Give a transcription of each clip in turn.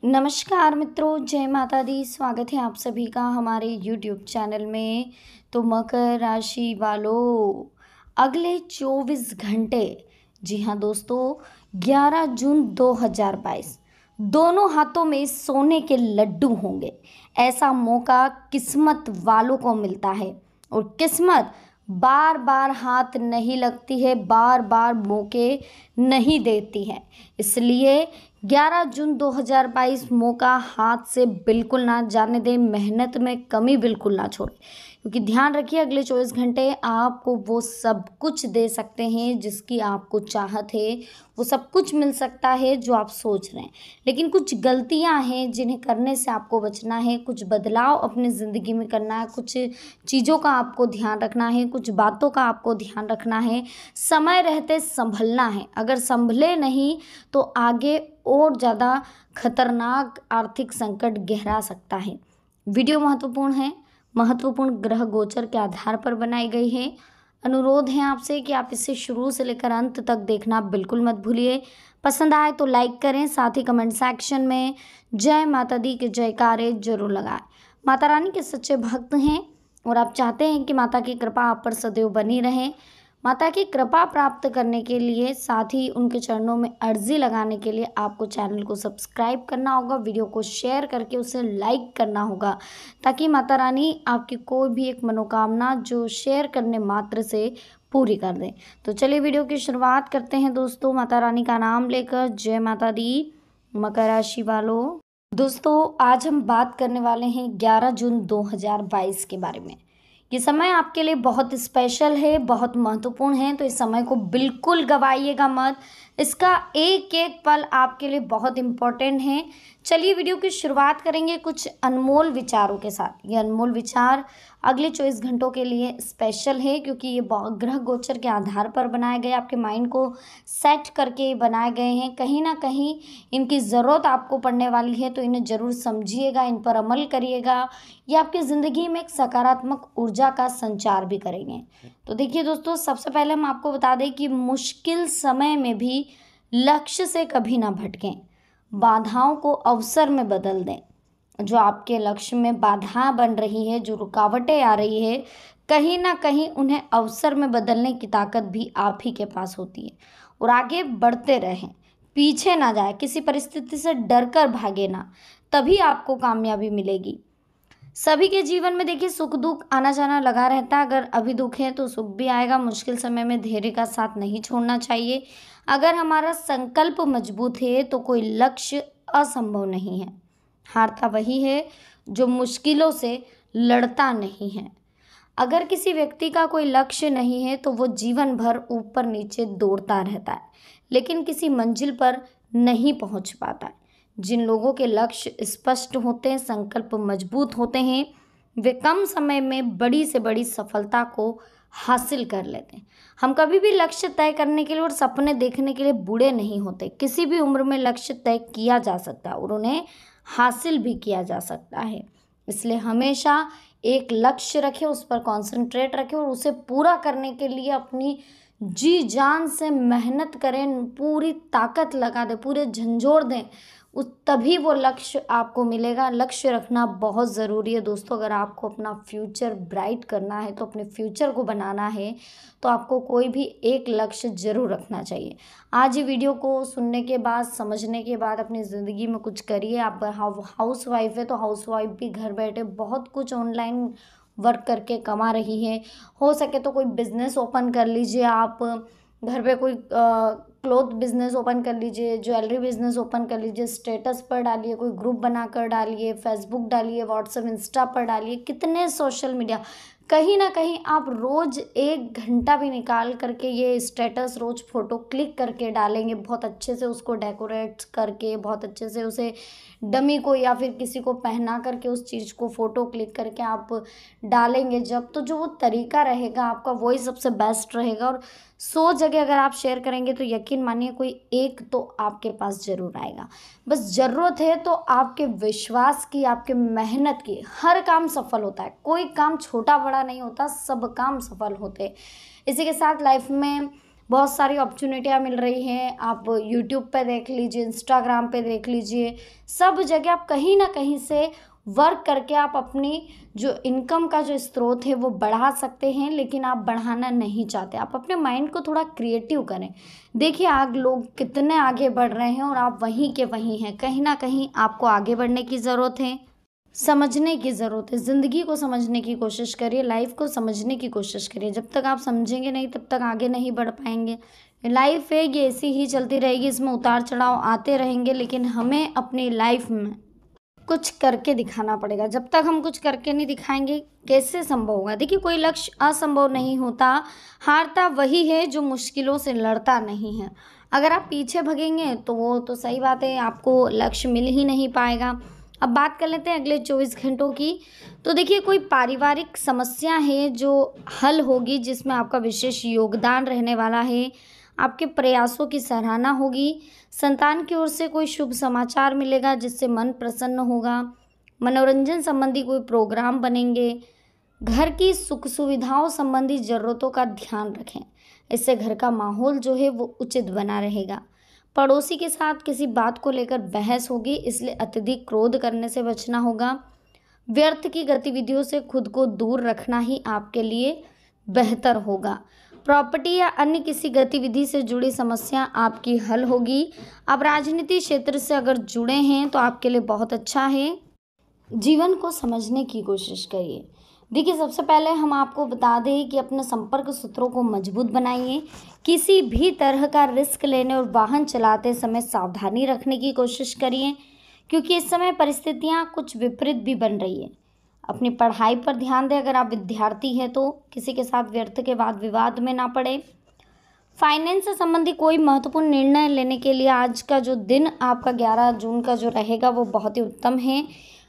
नमस्कार मित्रों, जय माता दी। स्वागत है आप सभी का हमारे YouTube चैनल में। तो मकर राशि वालों, अगले 24 घंटे, जी हाँ दोस्तों, 11 जून 2022 दोनों हाथों में सोने के लड्डू होंगे। ऐसा मौका किस्मत वालों को मिलता है और किस्मत बार बार हाथ नहीं लगती है, बार बार मौके नहीं देती है। इसलिए 11 जून 2022 मौका हाथ से बिल्कुल ना जाने दें, मेहनत में कमी बिल्कुल ना छोड़ें, क्योंकि ध्यान रखिए अगले 24 घंटे आपको वो सब कुछ दे सकते हैं जिसकी आपको चाहत है। वो सब कुछ मिल सकता है जो आप सोच रहे हैं, लेकिन कुछ गलतियां हैं जिन्हें करने से आपको बचना है। कुछ बदलाव अपनी ज़िंदगी में करना है, कुछ चीज़ों का आपको ध्यान रखना है, कुछ बातों का आपको ध्यान रखना है। समय रहते संभलना है, अगर संभले नहीं तो आगे और ज़्यादा खतरनाक आर्थिक संकट गहरा सकता है। वीडियो महत्वपूर्ण है, महत्वपूर्ण ग्रह गोचर के आधार पर बनाई गई है। अनुरोध है आपसे कि आप इसे शुरू से लेकर अंत तक देखना बिल्कुल मत भूलिए। पसंद आए तो लाइक करें, साथ ही कमेंट सेक्शन में जय माता दी के जयकारे जरूर लगाएं। माता रानी के सच्चे भक्त हैं और आप चाहते हैं कि माता की कृपा आप पर सदैव बनी रहे। माता की कृपा प्राप्त करने के लिए, साथ ही उनके चरणों में अर्जी लगाने के लिए आपको चैनल को सब्सक्राइब करना होगा, वीडियो को शेयर करके उसे लाइक करना होगा, ताकि माता रानी आपकी कोई भी एक मनोकामना जो शेयर करने मात्र से पूरी कर दें। तो चलिए वीडियो की शुरुआत करते हैं दोस्तों, माता रानी का नाम लेकर। जय माता दी। मकर राशि वालों, दोस्तों आज हम बात करने वाले हैं 11 जून 2022 के बारे में। ये समय आपके लिए बहुत स्पेशल है, बहुत महत्वपूर्ण है, तो इस समय को बिल्कुल गवाइएगा मत। इसका एक एक पल आपके लिए बहुत इम्पोर्टेंट है। चलिए वीडियो की शुरुआत करेंगे कुछ अनमोल विचारों के साथ। ये अनमोल विचार अगले 24 घंटों के लिए स्पेशल है, क्योंकि ये ग्रह गोचर के आधार पर बनाए गए, आपके माइंड को सेट करके बनाए गए हैं। कहीं ना कहीं इनकी ज़रूरत आपको पड़ने वाली है, तो इन्हें ज़रूर समझिएगा, इन पर अमल करिएगा। ये आपकी ज़िंदगी में एक सकारात्मक ऊर्जा का संचार भी करेंगे। तो देखिए दोस्तों, सबसे पहले हम आपको बता दें कि मुश्किल समय में भी लक्ष्य से कभी ना भटकें, बाधाओं को अवसर में बदल दें। जो आपके लक्ष्य में बाधा बन रही है, जो रुकावटें आ रही है, कहीं ना कहीं उन्हें अवसर में बदलने की ताकत भी आप ही के पास होती है। और आगे बढ़ते रहें, पीछे ना जाए, किसी परिस्थिति से डर कर भागे ना, तभी आपको कामयाबी मिलेगी। सभी के जीवन में देखिए सुख दुख आना जाना लगा रहता है। अगर अभी दुख है तो सुख भी आएगा। मुश्किल समय में धैर्य का साथ नहीं छोड़ना चाहिए। अगर हमारा संकल्प मजबूत है तो कोई लक्ष्य असंभव नहीं है। हारता वही है जो मुश्किलों से लड़ता नहीं है। अगर किसी व्यक्ति का कोई लक्ष्य नहीं है तो वो जीवन भर ऊपर नीचे दौड़ता रहता है, लेकिन किसी मंजिल पर नहीं पहुंच पाता है। जिन लोगों के लक्ष्य स्पष्ट होते हैं, संकल्प मजबूत होते हैं, वे कम समय में बड़ी से बड़ी सफलता को हासिल कर लेते हैं। हम कभी भी लक्ष्य तय करने के लिए और सपने देखने के लिए बूढ़े नहीं होते। किसी भी उम्र में लक्ष्य तय किया जा सकता है और उन्हें हासिल भी किया जा सकता है। इसलिए हमेशा एक लक्ष्य रखें, उस पर कंसंट्रेट रखें और उसे पूरा करने के लिए अपनी जी जान से मेहनत करें, पूरी ताकत लगा दें, पूरे झंझोर दें। उस तभी वो लक्ष्य आपको मिलेगा। लक्ष्य रखना बहुत ज़रूरी है दोस्तों। अगर आपको अपना फ्यूचर ब्राइट करना है, तो अपने फ्यूचर को बनाना है, तो आपको कोई भी एक लक्ष्य ज़रूर रखना चाहिए। आज ये वीडियो को सुनने के बाद, समझने के बाद अपनी ज़िंदगी में कुछ करिए। आप हाउस वाइफ है तो हाउस वाइफ भी घर बैठे बहुत कुछ ऑनलाइन वर्क करके कमा रही है। हो सके तो कोई बिज़नेस ओपन कर लीजिए। आप घर पे कोई क्लोथ बिजनेस ओपन कर लीजिए, ज्वेलरी बिजनेस ओपन कर लीजिए, स्टेटस पर डालिए, कोई ग्रुप बनाकर डालिए, फेसबुक डालिए, व्हाट्सएप इंस्टा पर डालिए, कितने सोशल मीडिया। कहीं ना कहीं आप रोज़ 1 घंटा भी निकाल करके ये स्टेटस रोज़ फ़ोटो क्लिक करके डालेंगे, बहुत अच्छे से उसको डेकोरेट करके, बहुत अच्छे से उसे डमी को या फिर किसी को पहना करके उस चीज़ को फ़ोटो क्लिक करके आप डालेंगे जब, तो जो वो तरीका रहेगा आपका वही सबसे बेस्ट रहेगा। और 100 जगह अगर आप शेयर करेंगे तो यकीन मानिए कोई एक तो आपके पास ज़रूर आएगा। बस ज़रूरत है तो आपके विश्वास की, आपके मेहनत की। हर काम सफल होता है, कोई काम छोटा बड़ा नहीं होता, सब काम सफल होते हैं। इसी के साथ लाइफ में बहुत सारी अपॉर्चुनिटियाँ मिल रही हैं। आप यूट्यूब पे देख लीजिए, इंस्टाग्राम पे देख लीजिए, सब जगह आप कहीं ना कहीं से वर्क करके आप अपनी जो इनकम का जो स्रोत है वो बढ़ा सकते हैं। लेकिन आप बढ़ाना नहीं चाहते, आप अपने माइंड को थोड़ा क्रिएटिव करें। देखिए आज लोग कितने आगे बढ़ रहे हैं और आप वहीं के वहीं हैं। कहीं ना कहीं आपको आगे बढ़ने की ज़रूरत है, समझने की ज़रूरत है। ज़िंदगी को समझने की कोशिश करिए, लाइफ को समझने की कोशिश करिए। जब तक आप समझेंगे नहीं तब तक आगे नहीं बढ़ पाएंगे। लाइफ है ये ऐसी ही चलती रहेगी, इसमें उतार चढ़ाव आते रहेंगे, लेकिन हमें अपनी लाइफ में कुछ करके दिखाना पड़ेगा। जब तक हम कुछ करके नहीं दिखाएंगे कैसे संभव होगा। देखिए कोई लक्ष्य असंभव नहीं होता, हारता वही है जो मुश्किलों से लड़ता नहीं है। अगर आप पीछे भगेंगे तो वो तो सही बात है, आपको लक्ष्य मिल ही नहीं पाएगा। अब बात कर लेते हैं अगले 24 घंटों की। तो देखिए कोई पारिवारिक समस्या है जो हल होगी, जिसमें आपका विशेष योगदान रहने वाला है। आपके प्रयासों की सराहना होगी। संतान की ओर से कोई शुभ समाचार मिलेगा जिससे मन प्रसन्न होगा। मनोरंजन संबंधी कोई प्रोग्राम बनेंगे। घर की सुख सुविधाओं संबंधी ज़रूरतों का ध्यान रखें, इससे घर का माहौल जो है वो उचित बना रहेगा। पड़ोसी के साथ किसी बात को लेकर बहस होगी, इसलिए अत्यधिक क्रोध करने से बचना होगा। व्यर्थ की गतिविधियों से खुद को दूर रखना ही आपके लिए बेहतर होगा। प्रॉपर्टी या अन्य किसी गतिविधि से जुड़ी समस्या आपकी हल होगी। आप राजनीति क्षेत्र से अगर जुड़े हैं तो आपके लिए बहुत अच्छा है। जीवन को समझने की कोशिश करिए। देखिए सबसे पहले हम आपको बता दें कि अपने संपर्क सूत्रों को मजबूत बनाइए। किसी भी तरह का रिस्क लेने और वाहन चलाते समय सावधानी रखने की कोशिश करिए, क्योंकि इस समय परिस्थितियां कुछ विपरीत भी बन रही है। अपनी पढ़ाई पर ध्यान दें। अगर आप विद्यार्थी हैं तो किसी के साथ व्यर्थ के वाद विवाद में ना पड़े। फाइनेंस से संबंधी कोई महत्वपूर्ण निर्णय लेने के लिए आज का जो दिन आपका 11 जून का जो रहेगा वो बहुत ही उत्तम है।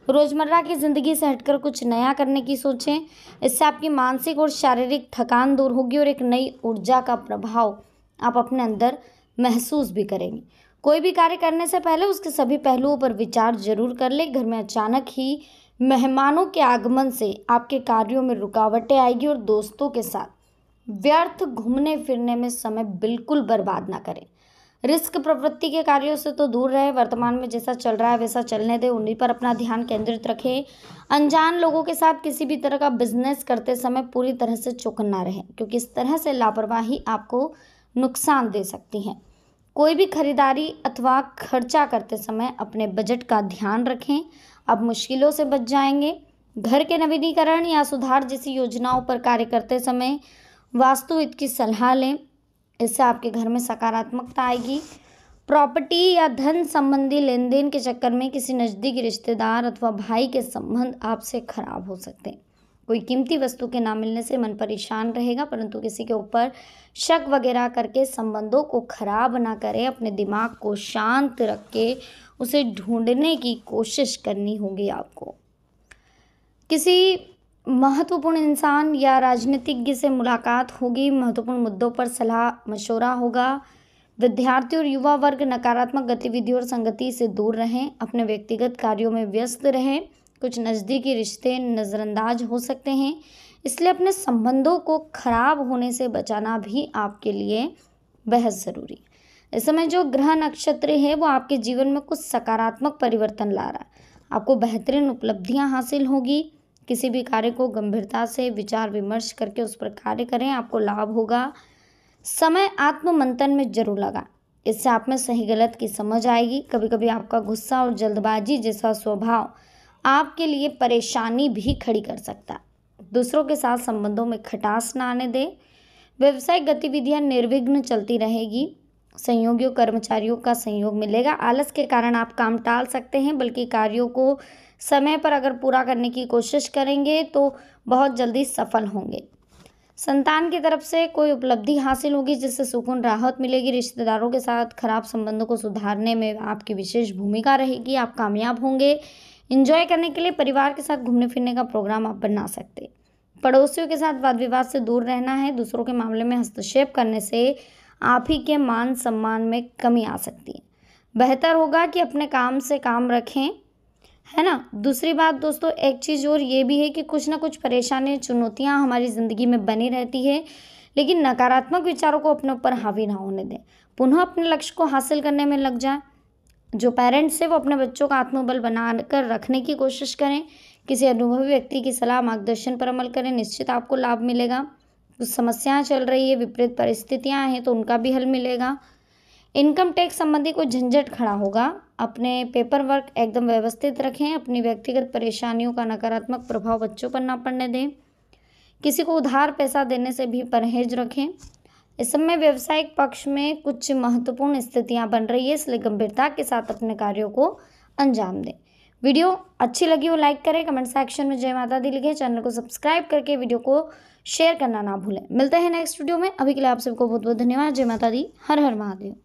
रोज़मर्रा की ज़िंदगी से हटकर कुछ नया करने की सोचें, इससे आपकी मानसिक और शारीरिक थकान दूर होगी और एक नई ऊर्जा का प्रभाव आप अपने अंदर महसूस भी करेंगे। कोई भी कार्य करने से पहले उसके सभी पहलुओं पर विचार जरूर कर ले। घर में अचानक ही मेहमानों के आगमन से आपके कार्यों में रुकावटें आएगी और दोस्तों के साथ व्यर्थ घूमने फिरने में समय बिल्कुल बर्बाद ना करें। रिस्क प्रवृत्ति के कार्यों से तो दूर रहे। वर्तमान में जैसा चल रहा है वैसा चलने दें, उन्हीं पर अपना ध्यान केंद्रित रखें। अनजान लोगों के साथ किसी भी तरह का बिजनेस करते समय पूरी तरह से चौकन्ना रहें, क्योंकि इस तरह से लापरवाही आपको नुकसान दे सकती है। कोई भी खरीदारी अथवा खर्चा करते समय अपने बजट का ध्यान रखें, आप मुश्किलों से बच जाएंगे। घर के नवीनीकरण या सुधार जैसी योजनाओं पर कार्य करते समय वास्तुविद की सलाह लें, इससे आपके घर में सकारात्मकता आएगी। प्रॉपर्टी या धन संबंधी लेन देन के चक्कर में किसी नज़दीकी रिश्तेदार अथवा भाई के संबंध आपसे खराब हो सकते हैं। कोई कीमती वस्तु के ना मिलने से मन परेशान रहेगा, परंतु किसी के ऊपर शक वगैरह करके संबंधों को खराब ना करें। अपने दिमाग को शांत रख के उसे ढूंढने की कोशिश करनी होगी आपको। किसी महत्वपूर्ण इंसान या राजनीतिज्ञ से मुलाकात होगी। महत्वपूर्ण मुद्दों पर सलाह मशवरा होगा। विद्यार्थी और युवा वर्ग नकारात्मक गतिविधियों और संगति से दूर रहें। अपने व्यक्तिगत कार्यों में व्यस्त रहें। कुछ नज़दीकी रिश्ते नज़रअंदाज हो सकते हैं, इसलिए अपने संबंधों को खराब होने से बचाना भी आपके लिए बेहद ज़रूरी है। इस समय जो ग्रह नक्षत्र है वो आपके जीवन में कुछ सकारात्मक परिवर्तन ला रहा है। आपको बेहतरीन उपलब्धियां हासिल होगी। किसी भी कार्य को गंभीरता से विचार विमर्श करके उस पर कार्य करें, आपको लाभ होगा। समय आत्ममंथन में जरूर लगा, इससे आप में सही गलत की समझ आएगी। कभी कभी आपका गुस्सा और जल्दबाजी जैसा स्वभाव आपके लिए परेशानी भी खड़ी कर सकता है। दूसरों के साथ संबंधों में खटास ना आने दें। व्यवसायिक गतिविधियां निर्विघ्न चलती रहेगी। सहयोगियों कर्मचारियों का सहयोग मिलेगा। आलस के कारण आप काम टाल सकते हैं, बल्कि कार्यों को समय पर अगर पूरा करने की कोशिश करेंगे तो बहुत जल्दी सफल होंगे। संतान की तरफ से कोई उपलब्धि हासिल होगी जिससे सुकून राहत मिलेगी। रिश्तेदारों के साथ खराब संबंधों को सुधारने में आपकी विशेष भूमिका रहेगी। आप कामयाब होंगे। एंजॉय करने के लिए परिवार के साथ घूमने फिरने का प्रोग्राम आप बना सकते हैं। पड़ोसियों के साथ वाद विवाद से दूर रहना है। दूसरों के मामले में हस्तक्षेप करने से आप ही के मान सम्मान में कमी आ सकती है। बेहतर होगा कि अपने काम से काम रखें, है ना। दूसरी बात दोस्तों, एक चीज़ और ये भी है कि कुछ ना कुछ परेशानी चुनौतियां हमारी ज़िंदगी में बनी रहती है, लेकिन नकारात्मक विचारों को अपने ऊपर हावी ना होने दें। पुनः अपने लक्ष्य को हासिल करने में लग जाएं। जो पेरेंट्स है वो अपने बच्चों का आत्मबल बनाकर रखने की कोशिश करें। किसी अनुभवी व्यक्ति की सलाह मार्गदर्शन पर अमल करें, निश्चित आपको लाभ मिलेगा। कुछ समस्याएं चल रही है, विपरीत परिस्थितियां हैं, तो उनका भी हल मिलेगा। इनकम टैक्स संबंधी कोई झंझट खड़ा होगा। अपने पेपर वर्क एकदम व्यवस्थित रखें। अपनी व्यक्तिगत परेशानियों का नकारात्मक प्रभाव बच्चों पर ना पड़ने दें। किसी को उधार पैसा देने से भी परहेज रखें। इस समय व्यावसायिक पक्ष में कुछ महत्वपूर्ण स्थितियां बन रही है, इसलिए गंभीरता के साथ अपने कार्यों को अंजाम दें। वीडियो अच्छी लगी हो लाइक करें, कमेंट सेक्शन में जय माता दी लिखें, चैनल को सब्सक्राइब करके वीडियो को शेयर करना ना भूलें। मिलते हैं नेक्स्ट वीडियो में। अभी के लिए आप सबको बहुत बहुत धन्यवाद। जय माता दी, हर हर महादेव।